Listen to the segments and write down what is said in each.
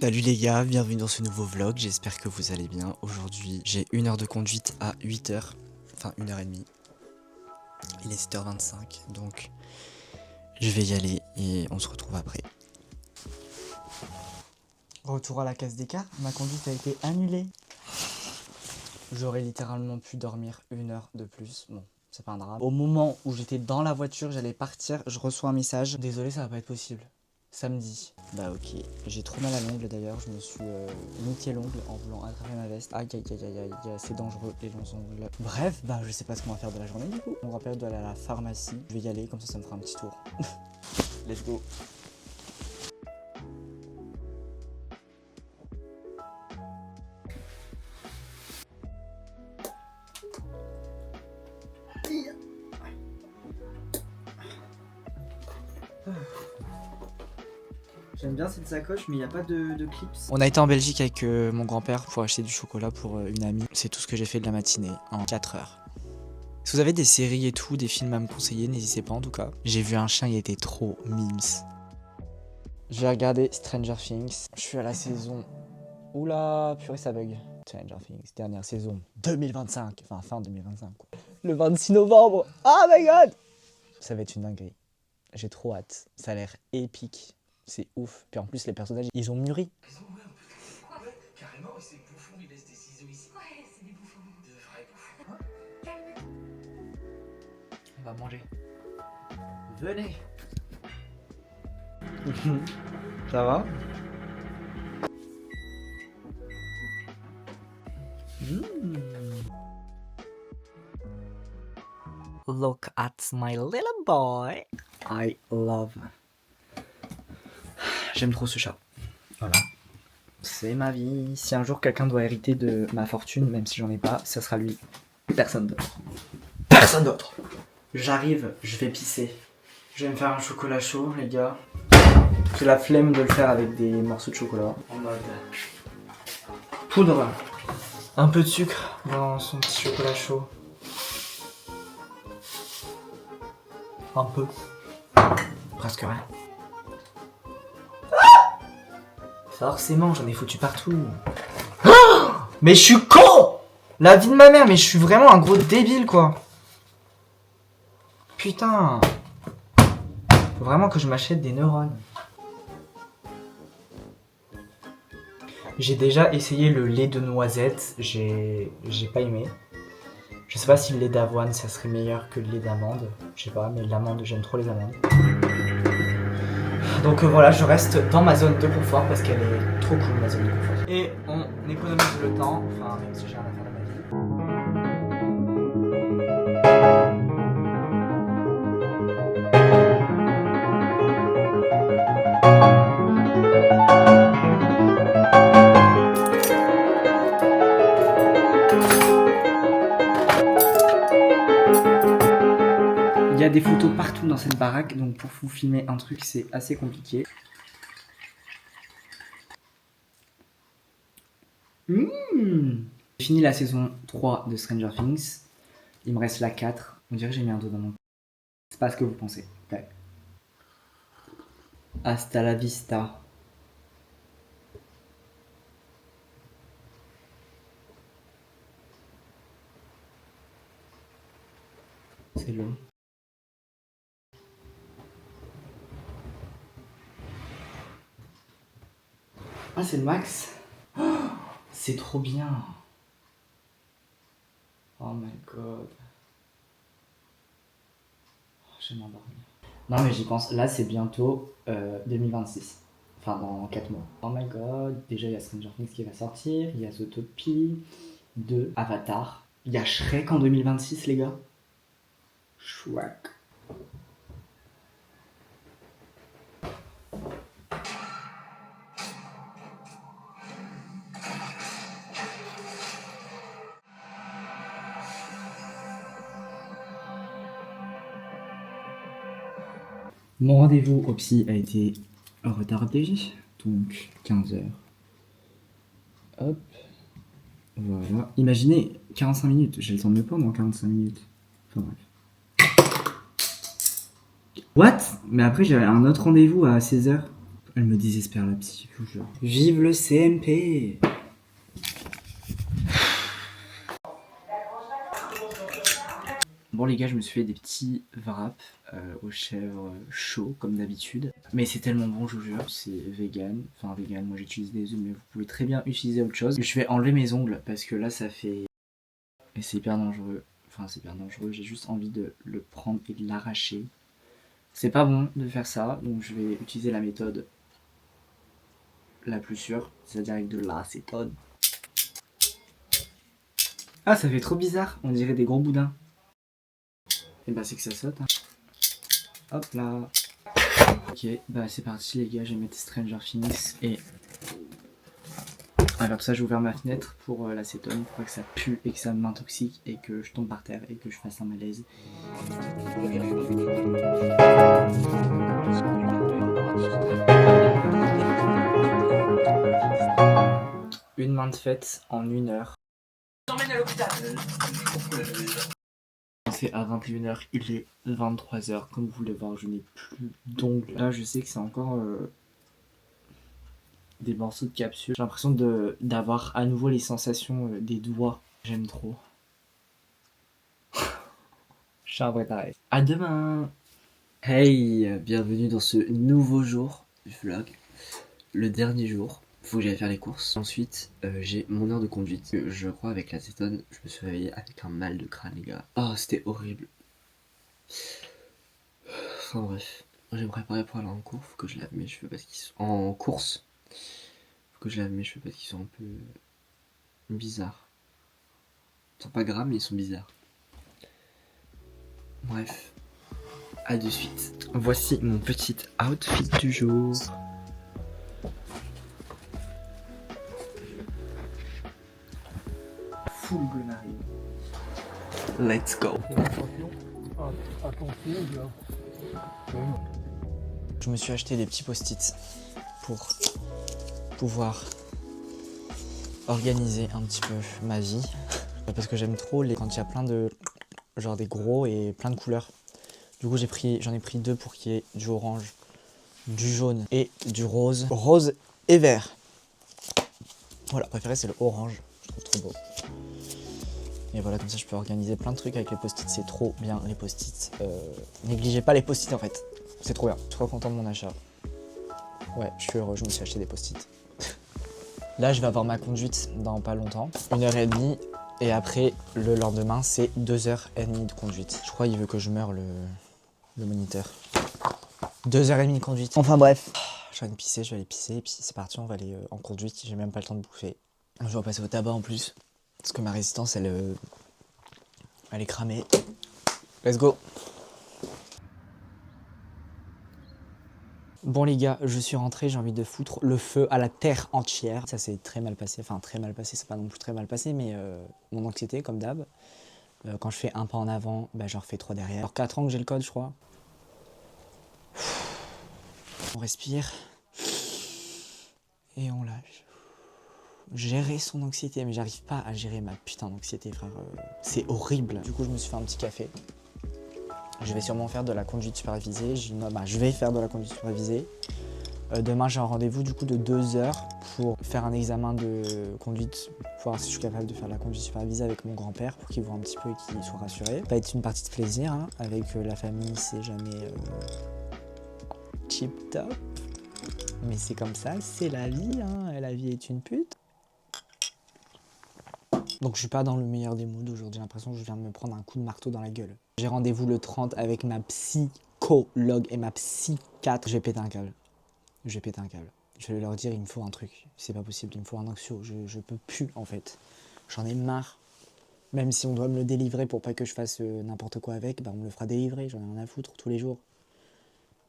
Salut les gars, bienvenue dans ce nouveau vlog, j'espère que vous allez bien. Aujourd'hui j'ai 1 heure de conduite à 8h, enfin 1h30. Il est 7h25 donc je vais y aller et on se retrouve après. Retour à la case d'écart, ma conduite a été annulée. J'aurais littéralement pu dormir 1 heure de plus, bon c'est pas un drame. Au moment où j'étais dans la voiture, j'allais partir, je reçois un message. Désolé, ça va pas être possible. Samedi. Bah ok, j'ai trop mal à l'ongle d'ailleurs, je me suis niqué l'ongle en voulant attraper ma veste. Aïe aïe aïe aïe aïe, c'est dangereux les longs ongles. Bref, bah je sais pas ce qu'on va faire de la journée du coup. Mon grand-père doit aller à la pharmacie, je vais y aller, comme ça me fera un petit tour. Let's go. J'aime bien cette sacoche, mais il n'y a pas de clips. On a été en Belgique avec mon grand-père pour acheter du chocolat pour une amie. C'est tout ce que j'ai fait de la matinée en 4 heures. Si vous avez des séries et tout, des films à me conseiller, n'hésitez pas en tout cas. J'ai vu un chien, il était trop mimes. J'ai regardé Stranger Things. Je suis à la saison... Oula, purée ça bug. Stranger Things, dernière saison 2025. Enfin fin 2025 quoi. Le 26 novembre. Oh my god. Ça va être une dinguerie. J'ai trop hâte. Ça a l'air épique. C'est ouf. Puis en plus les personnages, ils ont mûri. Ouais, carrément, et ces bouffons, ils laissent des ciseaux ici. Ouais, c'est des bouffons. De vrais bouffons. On va manger. Venez. Ça va? Look at my little boy. I love. J'aime trop ce chat. Voilà. C'est ma vie. Si un jour quelqu'un doit hériter de ma fortune, même si j'en ai pas, ça sera lui. Personne d'autre. Personne d'autre. J'arrive, je vais pisser. Je vais me faire un chocolat chaud, les gars. J'ai la flemme de le faire avec des morceaux de chocolat. En mode poudre. Un peu de sucre dans son petit chocolat chaud. Un peu. Presque rien. Forcément, j'en ai foutu partout. Oh, mais je suis con! La vie de ma mère, mais je suis vraiment un gros débile, quoi. Putain. Faut vraiment que je m'achète des neurones. J'ai déjà essayé le lait de noisette, j'ai pas aimé. Je sais pas si le lait d'avoine ça serait meilleur que le lait d'amande, je sais pas, mais l'amande, j'aime trop les amandes. Donc voilà, je reste dans ma zone de confort parce qu'elle est trop cool ma zone de confort. Et on économise le temps, enfin même si j'ai rien à faire de ma vie. Il y a des photos partout dans cette baraque, donc pour vous filmer un truc, c'est assez compliqué. J'ai fini la saison 3 de Stranger Things. Il me reste la 4. On dirait que j'ai mis un doigt dans mon... C'est pas ce que vous pensez. Ok. Hasta la vista. C'est long. Ah, c'est le max. Oh, c'est trop bien. Oh my god. Oh, je vais m'endormir. Non mais j'y pense. Là c'est bientôt 2026. Enfin dans 4 mois. Oh my god. Déjà il y a Stranger Things qui va sortir. Il y a Zootopie 2, Avatar. Il y a Shrek en 2026 les gars. Shrek. Mon rendez-vous au psy a été retardé, donc 15h. Hop, voilà. Imaginez, 45 minutes, j'ai le temps de me pendre en 45 minutes. Enfin bref. What? Mais après j'avais un autre rendez-vous à 16h. Elle me désespère la psy, je vous jure. Vive le CMP! Bon les gars, je me suis fait des petits wraps aux chèvres chauds comme d'habitude. Mais c'est tellement bon, je vous jure, c'est vegan. Enfin vegan, moi j'utilise des œufs, mais vous pouvez très bien utiliser autre chose. Je vais enlever mes ongles parce que là ça fait... Et c'est hyper dangereux. Enfin c'est hyper dangereux, j'ai juste envie de le prendre et de l'arracher. C'est pas bon de faire ça, donc je vais utiliser la méthode la plus sûre, c'est-à-dire avec de l'acétone. Ah, ça fait trop bizarre, on dirait des gros boudins. Et bah c'est que ça saute. Hein. Hop là. Ok, bah c'est parti les gars, je vais mettre Stranger Things et... Alors ça j'ai ouvert ma fenêtre pour l'acétone, pour pas que ça pue et que ça m'intoxique et que je tombe par terre et que je fasse un malaise. Une main de fête en 1 heure. T'emmène à l'hôpital. C'est à 21h, il est 23h. Comme vous pouvez le voir, je n'ai plus d'ongles. Là, je sais que c'est encore des morceaux de capsule. J'ai l'impression d'avoir à nouveau les sensations des doigts. J'aime trop. Je suis un vrai taré. À demain! Hey, bienvenue dans ce nouveau jour du vlog. Le dernier jour. Faut que j'aille faire les courses. Ensuite, j'ai mon heure de conduite. Je crois avec l'acétone, je me suis réveillé avec un mal de crâne, les gars. Oh, c'était horrible. Enfin bref, je vais me préparer pour aller en cours. Faut que je lave mes cheveux parce qu'ils sont en course. Faut que je lave mes cheveux parce qu'ils sont un peu bizarres. Ils sont pas gras, mais ils sont bizarres. Bref, à de suite. Voici mon petit outfit du jour. Full bleu marine. Let's go. Je me suis acheté des petits post-it pour pouvoir organiser un petit peu ma vie. Parce que j'aime trop quand il y a plein de... genre des gros et plein de couleurs. Du coup j'en ai pris 2 pour qu'il y ait du orange, du jaune et du rose. Rose et vert. Voilà, préféré c'est le orange, je trouve trop beau. Et voilà, comme ça je peux organiser plein de trucs avec les post-it, c'est trop bien les post-it. Négligez pas les post-it en fait, c'est trop bien, je suis trop content de mon achat. Ouais, je suis heureux, je me suis acheté des post-it. Là je vais avoir ma conduite dans pas longtemps, 1h30, et après le lendemain c'est 2h30 de conduite. Je crois qu'il veut que je meure le moniteur. 2h30 de conduite. Enfin bref, je vais aller pisser, et puis c'est parti, on va aller en conduite, j'ai même pas le temps de bouffer. Je vais passer au tabac en plus, parce que ma résistance elle est cramée. Let's go. Bon les gars, je suis rentré, j'ai envie de foutre le feu à la terre entière. Ça s'est très mal passé, enfin très mal passé, c'est pas non plus très mal passé, mais mon anxiété comme d'hab. Quand je fais un pas en avant, bah, j'en refais 3 derrière. Alors 4 ans que j'ai le code je crois. On respire. Et on lâche. Gérer son anxiété, mais j'arrive pas à gérer ma putain d'anxiété frère. C'est horrible. Du coup je me suis fait un petit café. Je vais sûrement faire de la conduite supervisée. Je vais faire de la conduite supervisée. Demain, j'ai un rendez-vous du coup de 2 heures pour faire un examen de conduite, pour voir si je suis capable de faire de la conduite supervisée avec mon grand-père pour qu'il voit un petit peu et qu'il soit rassuré. Ça va être une partie de plaisir, hein, avec la famille, c'est jamais tip top. Mais c'est comme ça, c'est la vie, hein. La vie est une pute. Donc je suis pas dans le meilleur des moods aujourd'hui, j'ai l'impression que je viens de me prendre un coup de marteau dans la gueule. J'ai rendez-vous le 30 avec ma psychologue et ma psychiatre. Je vais péter un câble. Je vais péter un câble. Je vais leur dire il me faut un truc. C'est pas possible, il me faut un anxio. Je peux plus en fait. J'en ai marre. Même si on doit me le délivrer pour pas que je fasse n'importe quoi avec, bah on me le fera délivrer. J'en ai rien à foutre tous les jours.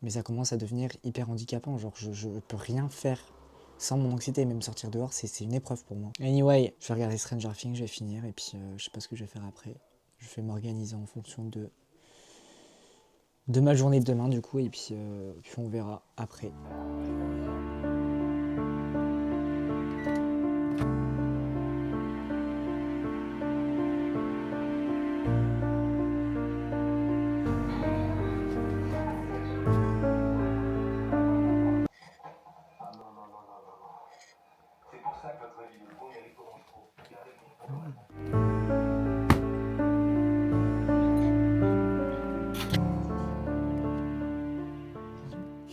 Mais ça commence à devenir hyper handicapant. Genre je peux rien faire sans mon anxiété. Même sortir dehors, c'est une épreuve pour moi. Anyway, je vais regarder Stranger Things, je vais finir. Et puis je sais pas ce que je vais faire après. Je vais m'organiser en fonction de ma journée de demain du coup. Et puis on verra après.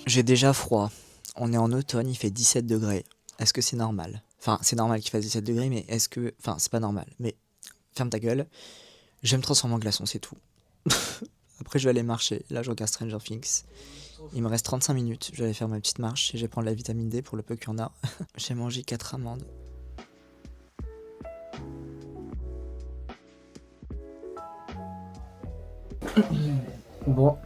J'ai déjà froid. On est en automne, il fait 17 degrés. Est-ce que c'est normal? Enfin, c'est normal qu'il fasse 17 degrés, mais est-ce que... Enfin, c'est pas normal. Mais ferme ta gueule. Je vais me transformer en glaçon, c'est tout. Après, je vais aller marcher. Là, je regarde Stranger Things. Il me reste 35 minutes. Je vais aller faire ma petite marche et je vais prendre la vitamine D pour le peu qu'il y en a. J'ai mangé 4 amandes. Bon.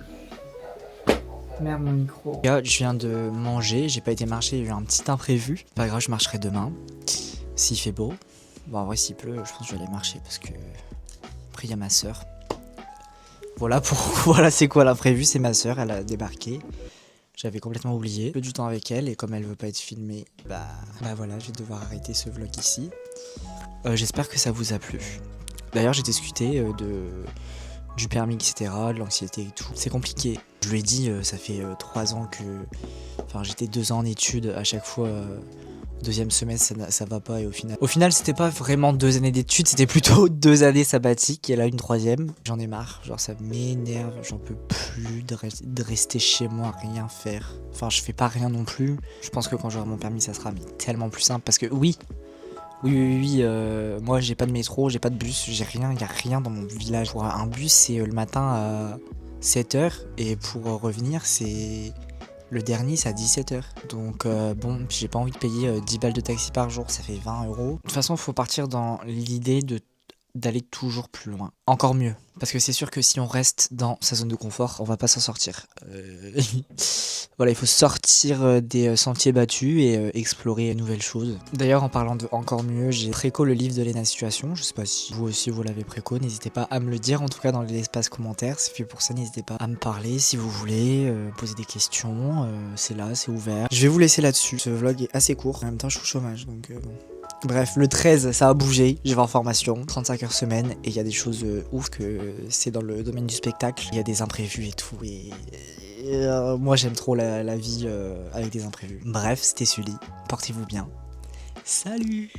Merde, mon micro. Là, je viens de manger, j'ai pas été marcher, il y a eu un petit imprévu. Pas grave, je marcherai demain. S'il fait beau. Bon, en vrai, s'il pleut, je pense que je vais aller marcher parce que. Après, il y a ma soeur. Voilà voilà, c'est quoi l'imprévu, c'est ma soeur, elle a débarqué. J'avais complètement oublié. Peu du temps avec elle et comme elle veut pas être filmée, bah voilà, je vais devoir arrêter ce vlog ici. J'espère que ça vous a plu. D'ailleurs, j'ai discuté du permis, etc., de l'anxiété et tout. C'est compliqué. Je lui ai dit, ça fait 3 ans que... Enfin, j'étais 2 ans en études, à chaque fois, deuxième semestre, ça va pas, et au final, c'était pas vraiment 2 années d'études, c'était plutôt 2 années sabbatiques, et là, une 3e. J'en ai marre, genre, ça m'énerve, j'en peux plus de rester chez moi, rien faire. Enfin, je fais pas rien non plus. Je pense que quand j'aurai mon permis, ça sera tellement plus simple, parce que oui, moi j'ai pas de métro, j'ai pas de bus, j'ai rien, y a rien dans mon village. Pour un bus, c'est le matin à 7h et pour revenir, c'est le dernier, c'est à 17h. Donc bon, j'ai pas envie de payer 10 balles de taxi par jour, ça fait 20 euros. De toute façon, faut partir dans l'idée d'aller toujours plus loin. Encore mieux. Parce que c'est sûr que si on reste dans sa zone de confort, on va pas s'en sortir. Voilà, il faut sortir des sentiers battus et explorer de nouvelles choses. D'ailleurs, en parlant de encore mieux, j'ai préco le livre de Léna Situation. Je sais pas si vous aussi vous l'avez préco, n'hésitez pas à me le dire, en tout cas dans l'espace commentaire. C'est fait pour ça, n'hésitez pas à me parler si vous voulez, poser des questions. C'est là, c'est ouvert. Je vais vous laisser là-dessus. Ce vlog est assez court. En même temps, je suis au chômage, donc bon. Bref, le 13, ça a bougé, je vais en formation, 35 heures semaine, et il y a des choses ouf que c'est dans le domaine du spectacle, il y a des imprévus et tout, et moi j'aime trop la vie avec des imprévus. Bref, c'était Sully, portez-vous bien, salut!